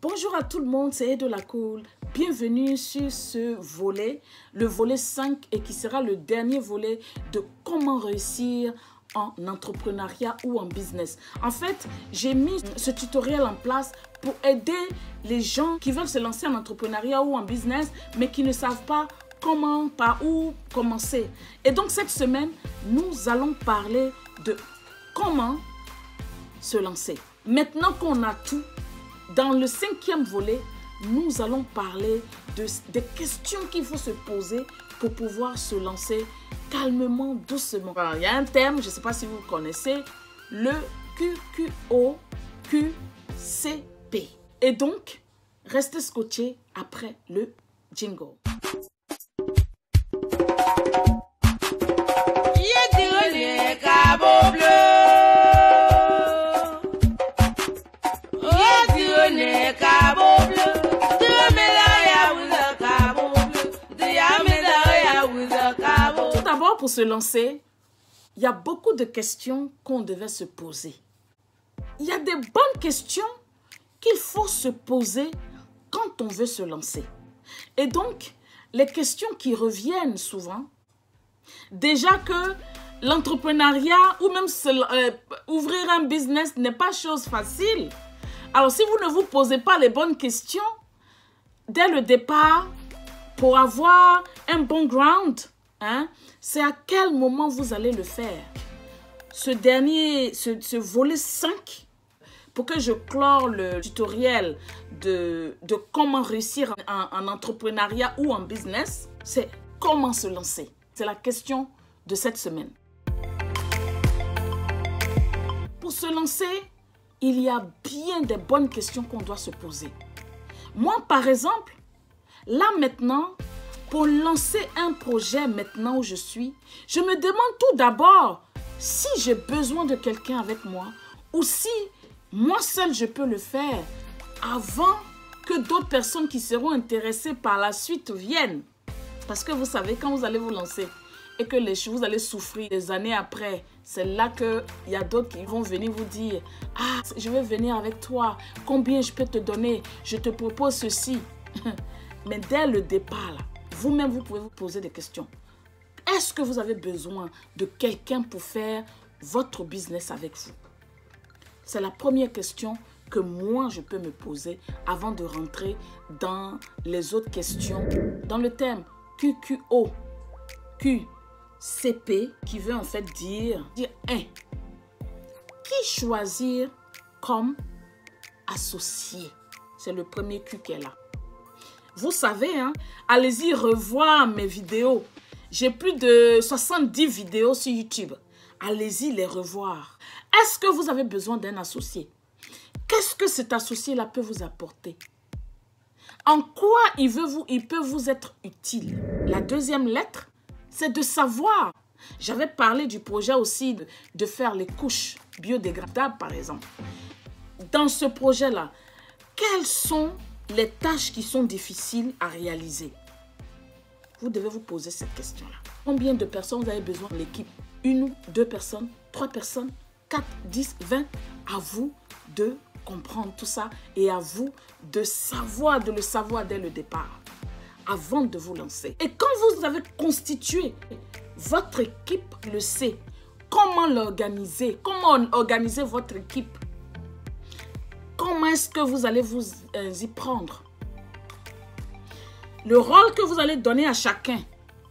Bonjour à tout le monde, c'est Edo la Cool. Bienvenue sur ce volet, le volet 5 et qui sera le dernier volet de comment réussir en entrepreneuriat ou en business. En fait, j'ai mis ce tutoriel en place pour aider les gens qui veulent se lancer en entrepreneuriat ou en business, mais qui ne savent pas comment, par où commencer. Et donc cette semaine, nous allons parler de comment se lancer. Maintenant qu'on a tout, dans le 5e volet, nous allons parler des questions qu'il faut se poser pour pouvoir se lancer calmement, doucement. Alors, il y a un terme, je ne sais pas si vous connaissez, le QQOQCP. Et donc, restez scotchés après le jingle. Tout d'abord, pour se lancer, il y a beaucoup de questions qu'on devait se poser. Il y a des bonnes questions qu'il faut se poser quand on veut se lancer. Et donc, les questions qui reviennent souvent, déjà que l'entrepreneuriat ou même ouvrir un business n'est pas chose facile. Alors, si vous ne vous posez pas les bonnes questions, dès le départ, pour avoir un bon ground, c'est à quel moment vous allez le faire. Ce volet 5, pour que je clore le tutoriel de comment réussir en entrepreneuriat ou en business, c'est comment se lancer. C'est la question de cette semaine. Pour se lancer, il y a bien des bonnes questions qu'on doit se poser. Moi, par exemple, là maintenant, pour lancer un projet maintenant où je suis, je me demande tout d'abord si j'ai besoin de quelqu'un avec moi ou si moi seul je peux le faire avant que d'autres personnes qui seront intéressées par la suite viennent. Parce que vous savez, quand vous allez vous lancer et que vous allez souffrir des années après, c'est là qu'il y a d'autres qui vont venir vous dire « Ah, je vais venir avec toi. Combien je peux te donner? Je te propose ceci. » Mais dès le départ, là, vous-même, vous pouvez vous poser des questions. Est-ce que vous avez besoin de quelqu'un pour faire votre business avec vous? C'est la première question que moi, je peux me poser avant de rentrer dans les autres questions. Dans le thème QQO, QCP, qui veut en fait dire 1. Qui choisir comme associé? C'est le premier Q qui est là. Vous savez, allez-y revoir mes vidéos. J'ai plus de 70 vidéos sur YouTube. Allez-y les revoir. Est-ce que vous avez besoin d'un associé? Qu'est-ce que cet associé-là peut vous apporter? En quoi il peut vous être utile? La deuxième lettre, c'est de savoir. J'avais parlé du projet aussi de faire les couches biodégradables, par exemple. Dans ce projet-là, quelles sont les tâches qui sont difficiles à réaliser? Vous devez vous poser cette question-là. Combien de personnes vous avez besoin de l'équipe? 1 ou 2 personnes, 3 personnes, 4, 10, 20? À vous de comprendre tout ça et à vous de le savoir dès le départ, avant de vous lancer. Et quand vous avez constitué votre équipe, le sait, comment l'organiser? Comment organiser votre équipe? Comment est-ce que vous allez vous y prendre? Le rôle que vous allez donner à chacun,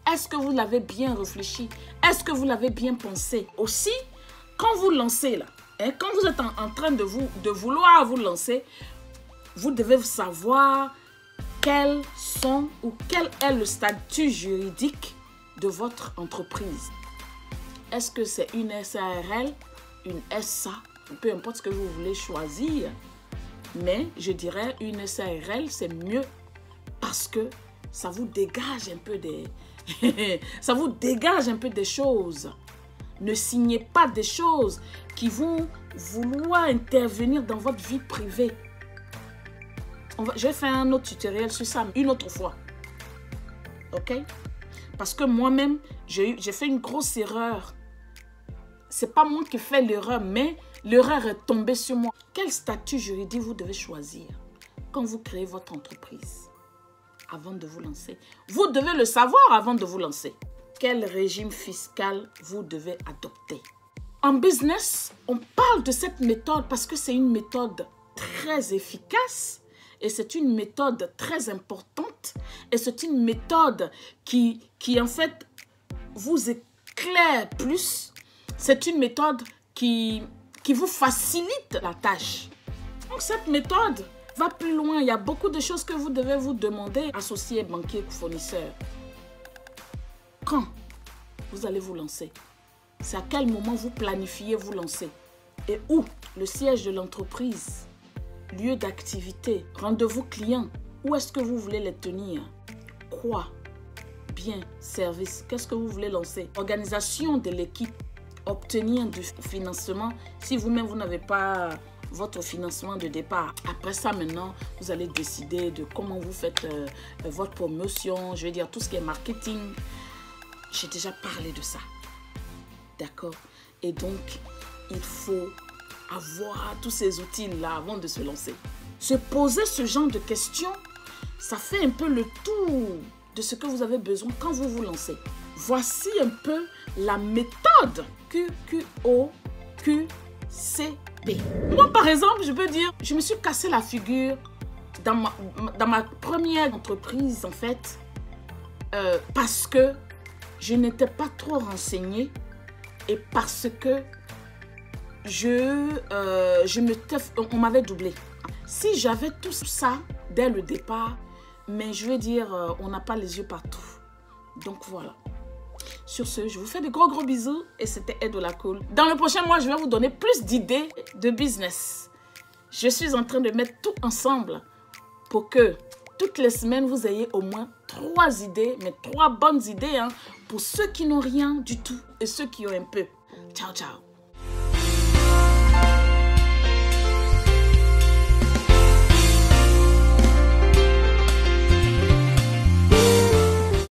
est-ce que vous l'avez bien réfléchi? Est-ce que vous l'avez bien pensé? Aussi, quand vous lancez là, quand vous êtes en train de vouloir vous lancer, vous devez savoir quel est le statut juridique de votre entreprise. Est-ce que c'est une SARL, une SA, peu importe ce que vous voulez choisir? Mais je dirais une SARL, c'est mieux parce que ça vous dégage un peu ça vous dégage un peu des choses. Ne signez pas des choses qui vont vouloir intervenir dans votre vie privée. Je vais faire un autre tutoriel sur ça une autre fois. Ok? Parce que moi-même, j'ai fait une grosse erreur. C'est pas moi qui fais l'erreur, mais l'erreur est tombée sur moi. Quel statut juridique vous devez choisir? quand vous créez votre entreprise, avant de vous lancer, vous devez le savoir avant de vous lancer. Quel régime fiscal vous devez adopter? En business, on parle de cette méthode parce que c'est une méthode très efficace et c'est une méthode très importante et c'est une méthode qui en fait vous éclaire plus. C'est une méthode qui vous facilite la tâche. Donc cette méthode va plus loin. Il y a beaucoup de choses que vous devez vous demander, associés, banquiers, fournisseurs. Quand vous allez vous lancer? C'est à quel moment vous planifiez vous lancer? Et où? Le siège de l'entreprise, lieu d'activité, rendez-vous client. Où est-ce que vous voulez les tenir? Quoi? Bien, service. Qu'est-ce que vous voulez lancer? Organisation de l'équipe. Obtenir du financement. Si vous-même, vous n'avez pas votre financement de départ. Après ça, maintenant, vous allez décider de comment vous faites votre promotion. Je veux dire, tout ce qui est marketing. J'ai déjà parlé de ça. D'accord? Et donc, il faut avoir tous ces outils-là avant de se lancer. Se poser ce genre de questions, ça fait un peu le tour de ce que vous avez besoin quand vous vous lancez. Voici un peu la méthode QQOQCP. Moi, par exemple, je peux dire, je me suis cassé la figure dans ma première entreprise, en fait, parce que je n'étais pas trop renseignée et parce que on m'avait doublé. Si j'avais tout ça dès le départ, mais je veux dire, on n'a pas les yeux partout. Donc voilà. Sur ce, je vous fais de gros bisous et c'était Edola Cool. Dans le prochain mois, je vais vous donner plus d'idées de business. Je suis en train de mettre tout ensemble pour que toutes les semaines, vous ayez au moins 3 idées, mais 3 bonnes idées hein, pour ceux qui n'ont rien du tout et ceux qui ont un peu. Ciao, ciao.